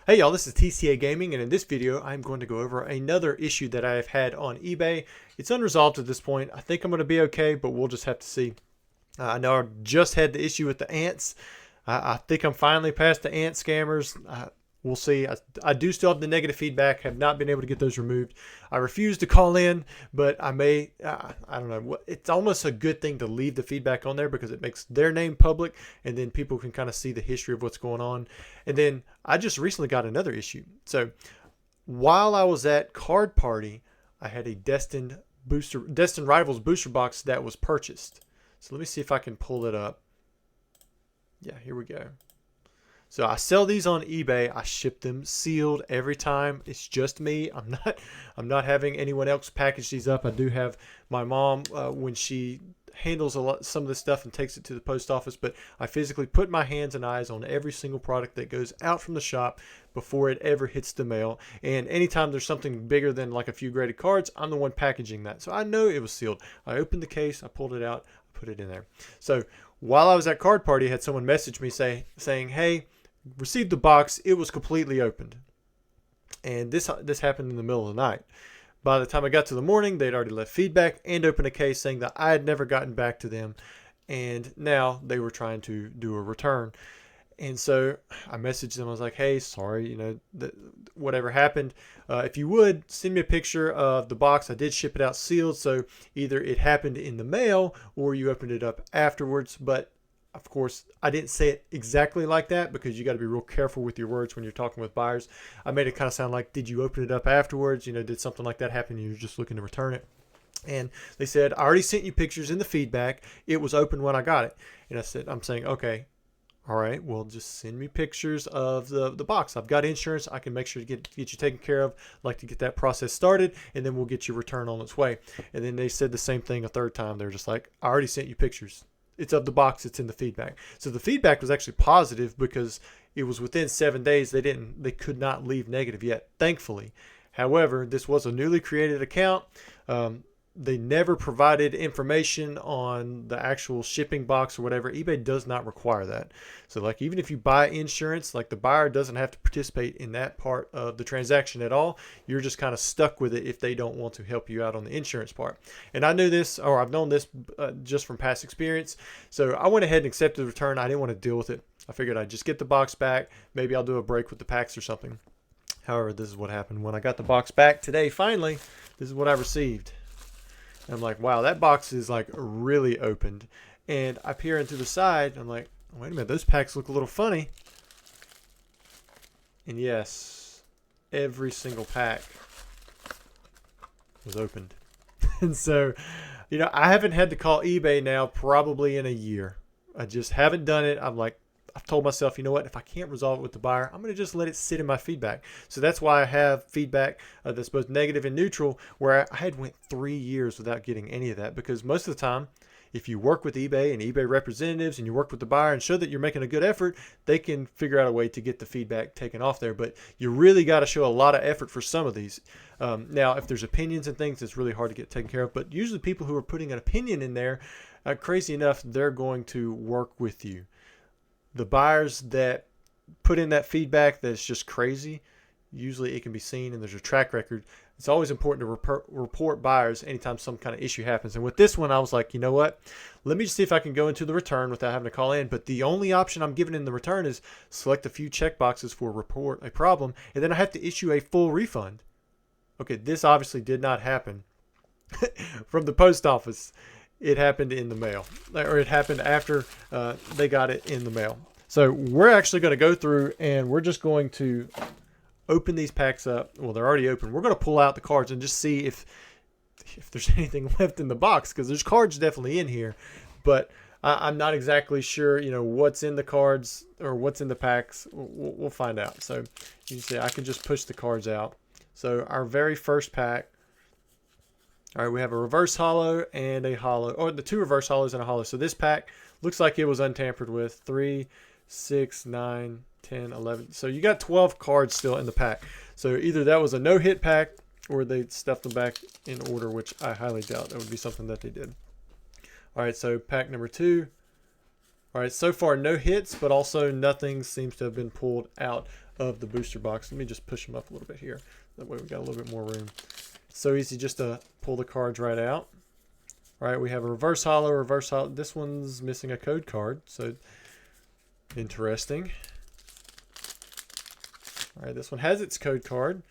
Hey y'all, this is TCA Gaming, and in this video I'm going to go over another issue that I have had on eBay. It's unresolved at this point. I think I'm going to be okay, but we'll just have to see. I know I just had the issue with the ants. I think I'm finally past the ant scammers. We'll see. I do still have the negative feedback. Have not been able to get those removed. I refuse to call in, but I may. I don't know. It's almost a good thing to leave the feedback on there because it makes their name public, and then people can kind of see the history of what's going on. And then I just recently got another issue. So while I was at Card Party, I had a Destined Rivals booster box that was purchased. So let me see if I can pull it up. Yeah, here we go. So I sell these on eBay. I ship them sealed every time. It's just me. I'm not having anyone else package these up. I do have my mom when she handles some of this stuff and takes it to the post office, but I physically put my hands and eyes on every single product that goes out from the shop before it ever hits the mail. And anytime there's something bigger than like a few graded cards, I'm the one packaging that. So I know it was sealed. I opened the case, I pulled it out, I put it in there. So while I was at Card Party, I had someone message me saying, "Hey, received the box. It was completely opened." And this happened in the middle of the night. By the time I got to the morning, they'd already left feedback and opened a case saying that I had never gotten back to them, and now they were trying to do a return. And so I messaged them. I was like, "Hey, sorry, whatever happened. If you would send me a picture of the box. I did ship it out sealed, so either it happened in the mail or you opened it up afterwards." But of course, I didn't say it exactly like that because you got to be real careful with your words when you're talking with buyers. I made it kind of sound like, "Did you open it up afterwards? Did something like that happen and you're just looking to return it?" And they said, "I already sent you pictures in the feedback. It was open when I got it." And I'm saying, "Okay, all right, well, just send me pictures of the box. I've got insurance. I can make sure to get you taken care of. I'd like to get that process started, and then we'll get your return on its way." And then they said the same thing a third time. They're just like, "I already sent you pictures. It's of the box. It's in the feedback." So the feedback was actually positive because it was within 7 days. They could not leave negative yet, thankfully. However, this was a newly created account. They never provided information on the actual shipping box or whatever. eBay does not require that. So like even if you buy insurance, like the buyer doesn't have to participate in that part of the transaction at all. You're just kind of stuck with it if they don't want to help you out on the insurance part. And I knew this, or I've known this just from past experience. So I went ahead and accepted the return. I didn't want to deal with it. I figured I'd just get the box back. Maybe I'll do a break with the packs or something. However, this is what happened. When I got the box back today, finally, this is what I received. I'm like, wow, that box is like really opened. And I peer into the side. I'm like, wait a minute, those packs look a little funny. And yes, every single pack was opened. And so, I haven't had to call eBay now probably in a year. I just haven't done it. I've told myself, you know what, if I can't resolve it with the buyer, I'm going to just let it sit in my feedback. So that's why I have feedback that's both negative and neutral, where I had went 3 years without getting any of that. Because most of the time, if you work with eBay and eBay representatives and you work with the buyer and show that you're making a good effort, they can figure out a way to get the feedback taken off there. But you really got to show a lot of effort for some of these. Now, if there's opinions and things, it's really hard to get taken care of. But usually people who are putting an opinion in there, crazy enough, they're going to work with you. The buyers that put in that feedback that's just crazy, usually it can be seen and there's a track record. It's always important to report buyers anytime some kind of issue happens. And with this one, I was like, you know what? Let me just see if I can go into the return without having to call in. But the only option I'm given in the return is select a few check boxes for report a problem, and then I have to issue a full refund. Okay, this obviously did not happen from the post office. It happened in the mail, or it happened after they got it in the mail. So we're actually going to go through and we're just going to open these packs up. Well, they're already open. We're going to pull out the cards and just see if there's anything left in the box, because there's cards definitely in here, but I'm not exactly sure, what's in the cards or what's in the packs. We'll find out. So you can see I can just push the cards out. So our very first pack. All right, we have a reverse hollow and a hollow, or the two reverse hollows and a hollow. So this pack looks like it was untampered with. 3, 6, 9, 10, 11. So you got 12 cards still in the pack. So either that was a no-hit pack or they stuffed them back in order, which I highly doubt that would be something that they did. All right, so pack number 2. All right, so far no hits, but also nothing seems to have been pulled out of the booster box. Let me just push them up a little bit here. That way we got a little bit more room. So easy just to pull the cards right out. All right, we have a reverse hollow. This one's missing a code card, so interesting. All right, this one has its code card.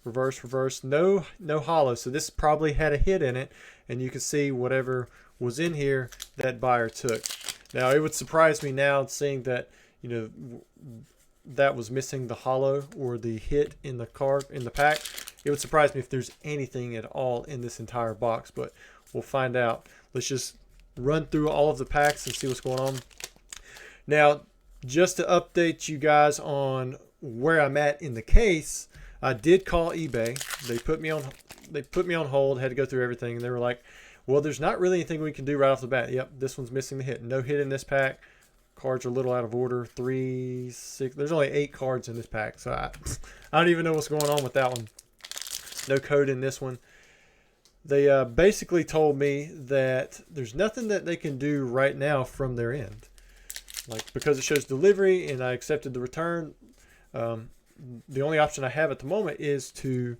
Reverse, no hollow. So this probably had a hit in it, and you can see whatever was in here that buyer took. Now it would surprise me now seeing that, you know, that was missing the hollow or the hit in the card in the pack. It would surprise me if there's anything at all in this entire box, but we'll find out. Let's just run through all of the packs and see what's going on. Now, just to update you guys on where I'm at in the case, I did call eBay. They put me on hold, had to go through everything, and they were like, well, there's not really anything we can do right off the bat. Yep, this one's missing the hit. No hit in this pack. Cards are a little out of order. 3, 6. There's only 8 cards in this pack, so I don't even know what's going on with that one. No code in this one. They basically told me that there's nothing that they can do right now from their end. Like, because it shows delivery and I accepted the return, the only option I have at the moment is to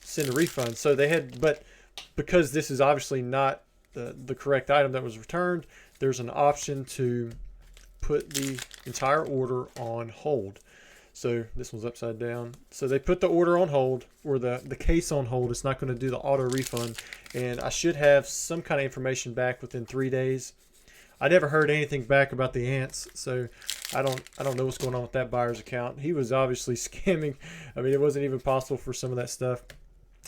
send a refund. So they had, but because this is obviously not the correct item that was returned, there's an option to put the entire order on hold. So this one's upside down. So they put the order on hold, or the case on hold. It's not going to do the auto refund. And I should have some kind of information back within 3 days. I never heard anything back about the ants, so I don't know what's going on with that buyer's account. He was obviously scamming. I mean, it wasn't even possible for some of that stuff.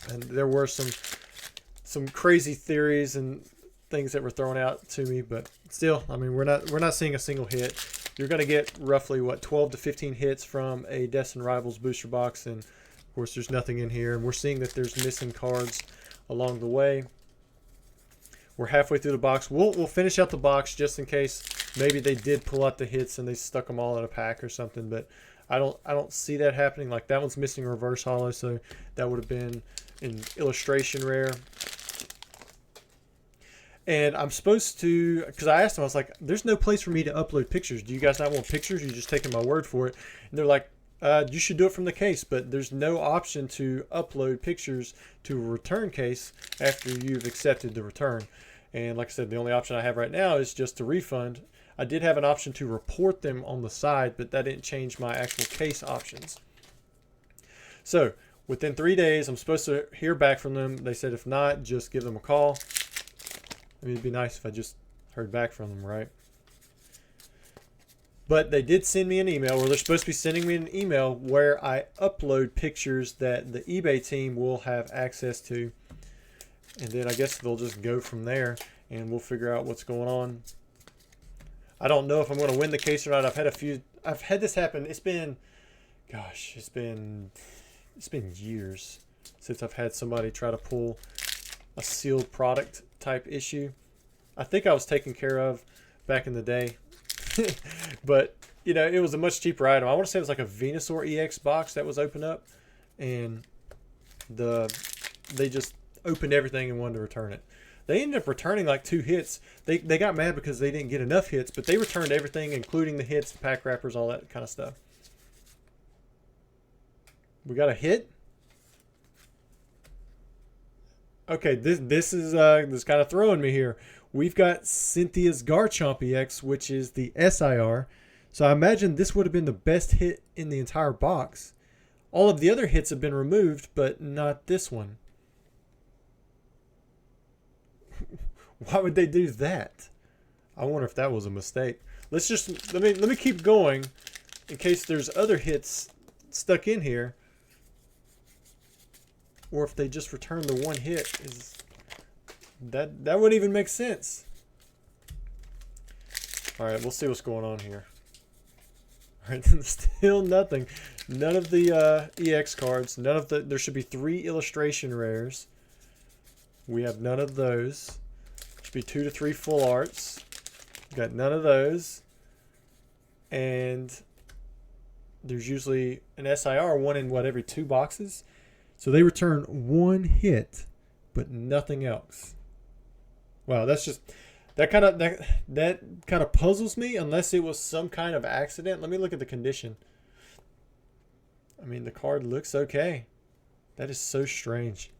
And there were some crazy theories and things that were thrown out to me, but still, I mean, we're not seeing a single hit. You're going to get roughly what, 12 to 15 hits from a Destin Rivals booster box, and of course there's nothing in here, and we're seeing that there's missing cards along the way. We're halfway through the box. We'll finish out the box just in case maybe they did pull out the hits and they stuck them all in a pack or something, but I don't see that happening. Like, that one's missing a reverse hollow, so that would have been an illustration rare. And I'm supposed to, because I asked them, I was like, there's no place for me to upload pictures. Do you guys not want pictures? You're just taking my word for it. And they're like, you should do it from the case, but there's no option to upload pictures to a return case after you've accepted the return. And like I said, the only option I have right now is just to refund. I did have an option to report them on the side, but that didn't change my actual case options. So within 3 days, I'm supposed to hear back from them. They said if not, just give them a call. I mean, it'd be nice if I just heard back from them, right? But they did send me an email, or they're supposed to be sending me an email where I upload pictures that the eBay team will have access to. And then I guess they'll just go from there and we'll figure out what's going on. I don't know if I'm going to win the case or not. I've had this happen. It's been years since I've had somebody try to pull a sealed product type issue. I think I was taken care of back in the day. But, you know, it was a much cheaper item. I want to say it was like a Venusaur EX box that was opened up, and they just opened everything and wanted to return it. They ended up returning like 2 hits. They got mad because they didn't get enough hits, but they returned everything, including the hits, pack wrappers, all that kind of stuff. We got a hit. Okay, this is kind of throwing me here. We've got Cynthia's Garchomp EX, which is the SIR. So I imagine this would have been the best hit in the entire box. All of the other hits have been removed, but not this one. Why would they do that? I wonder if that was a mistake. Let me keep going in case there's other hits stuck in here. Or if they just return the one hit, that wouldn't even make sense. All right, we'll see what's going on here. All right, still nothing. None of the EX cards. There should be 3 illustration rares. We have none of those. Should be 2 to 3 full arts. Got none of those. And there's usually an SIR, one in every 2 boxes. So they return 1 hit, but nothing else. Wow, that's that kind of puzzles me, unless it was some kind of accident. Let me look at the condition. I mean, the card looks okay. That is so strange.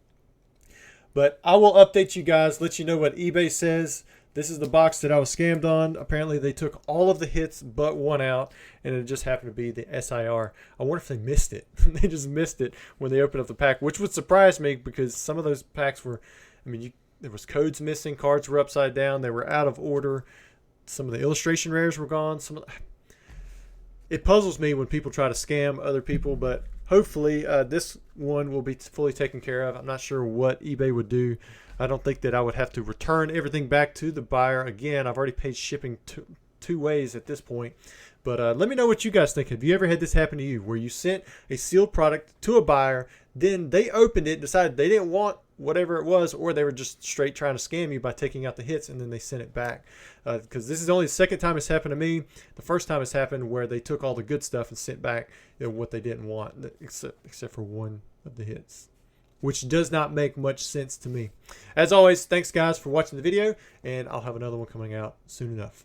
But I will update you guys, let you know what eBay says. This is the box that I was scammed on. Apparently, they took all of the hits but one out, and it just happened to be the SIR. I wonder if they missed it. They just missed it when they opened up the pack, which would surprise me because some of those packs were, I mean, there was codes missing, cards were upside down, they were out of order. Some of the illustration rares were gone. It puzzles me when people try to scam other people, but hopefully this one will be fully taken care of. I'm not sure what eBay would do. I don't think that I would have to return everything back to the buyer again. I've already paid shipping two ways at this point. But let me know what you guys think. Have you ever had this happen to you, where you sent a sealed product to a buyer, then they opened it, decided they didn't want whatever it was, or they were just straight trying to scam you by taking out the hits, and then they sent it back? Because this is only the second time it's happened to me. The first time it's happened where they took all the good stuff and sent back, what they didn't want, except for one of the hits, which does not make much sense to me. As always, thanks guys for watching the video, and I'll have another one coming out soon enough.